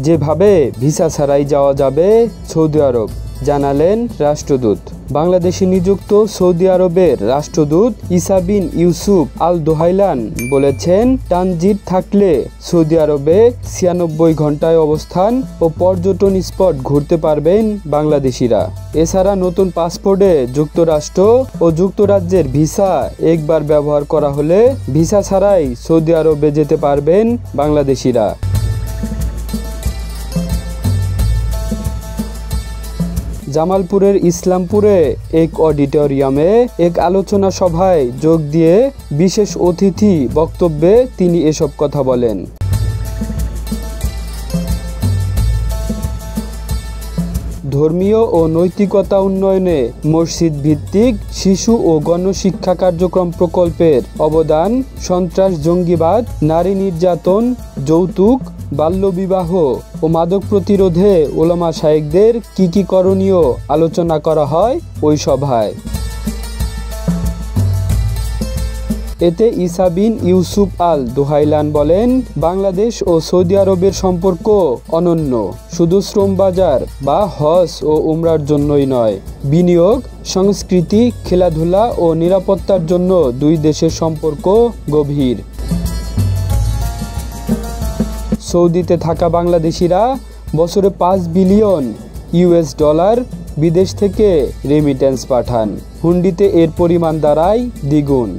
যেভাবে ভিসা ছাড়াই যাওয়া যাবে সৌদি আরব, জানালেন রাষ্ট্রদূত। বাংলাদেশে নিযুক্ত সৌদি আরবের রাষ্ট্রদূত ঈসা বিন ইউসুফ আল দোহাইলান বলেছেন, ট্রানজিট থাকলে সৌদি আরবে 96 ঘন্টায় অবস্থান ও পর্যটন স্পট ঘুরতে পারবেন বাংলাদেশিরা। এছাড়া নতুন পাসপোর্টে যুক্তরাষ্ট্র ও যুক্তরাজ্যের ভিসা একবার ব্যবহার করা হলে ভিসা ছাড়াই সৌদি আরবে যেতে পারবেন বাংলাদেশিরা। জামালপুরের ইসলামপুরে এক অডিটোরিয়ামে এক আলোচনা সভায় যোগ দিয়ে বিশেষ অতিথি বক্তব্যে তিনি এসব কথা বলেন। ধর্মীয় ও নৈতিকতা উন্নয়নে মসজিদ ভিত্তিক শিশু ও গণশিক্ষা কার্যক্রম প্রকল্পের অবদান, সন্ত্রাস, জঙ্গিবাদ, নারী নির্যাতন, যৌতুক, বাল্যবিবাহ ও মাদক প্রতিরোধে উলামা শায়েখদের কি করণীয় আলোচনা করা হয় ওই সভায়। এতে ঈসা বিন ইউসুফ আল দোহাইলান বলেন, বাংলাদেশ ও সৌদি আরবের সম্পর্ক অনন্য, শুধু শ্রম বাজার বা হজ ও উমরার জন্যই নয়, বিনিয়োগ, সংস্কৃতি, খেলাধুলা ও নিরাপত্তার জন্য দুই দেশের সম্পর্ক গভীর। সৌদিতে থাকা বাংলাদেশিরা বছরে 5 বিলিয়ন US ডলার বিদেশ থেকে রেমিটেন্স পাঠান। হুন্ডিতে এর পরিমাণ দাঁড়ায় দ্বিগুণ।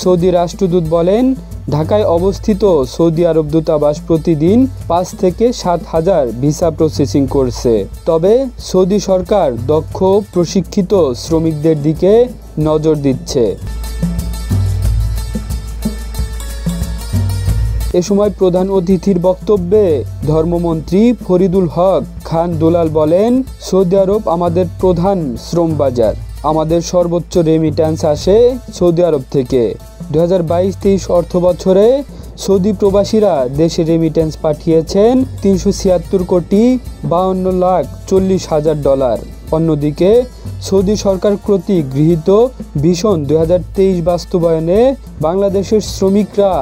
সৌদি রাষ্ট্রদূত বলেন, ঢাকায় অবস্থিত সৌদি আরব দূতাবাস প্রতিদিন 5 থেকে 7 হাজার ভিসা প্রসেসিং করছে। তবে সৌদি সরকার দক্ষ প্রশিক্ষিত শ্রমিকদের দিকে নজর দিচ্ছে। এ সময় প্রধান অতিথির বক্তব্যে ধর্মমন্ত্রী ফরিদুল হক খান দুলাল বলেন, সৌদি আরব আমাদের প্রধান শ্রম বাজার। আমাদের সর্বোচ্চ রেমিট্যান্স আসে সৌদি আরব থেকে। 2022-23 অর্থ বছরে সৌদি প্রবাসীরা দেশে রেমিট্যান্স পাঠিয়েছেন 376 কোটি 52 লাখ 40 হাজার ডলার। অন্যদিকে সৌদি সরকার কর্তৃক গৃহীত ভিশন 2023 বাস্তবায়নে বাংলাদেশের শ্রমিকরা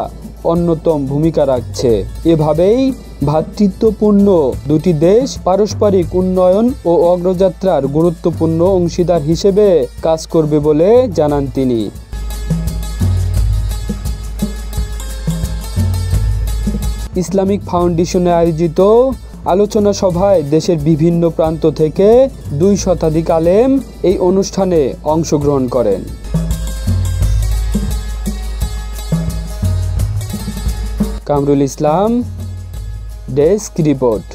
অন্যতম ভূমিকা রাখছে। এভাবেই ভ্রাতৃত্বপূর্ণ দুটি দেশ পারস্পরিক উন্নয়ন ও অগ্রযাত্রার গুরুত্বপূর্ণ অংশীদার হিসেবে কাজ করবে বলে জানান তিনি। ইসলামিক ফাউন্ডেশনে আয়োজিত আলোচনা সভায় দেশের বিভিন্ন প্রান্ত থেকে 2 শতাধিক আলেম এই অনুষ্ঠানে অংশগ্রহণ করেন। Kamrul Islam, desk report.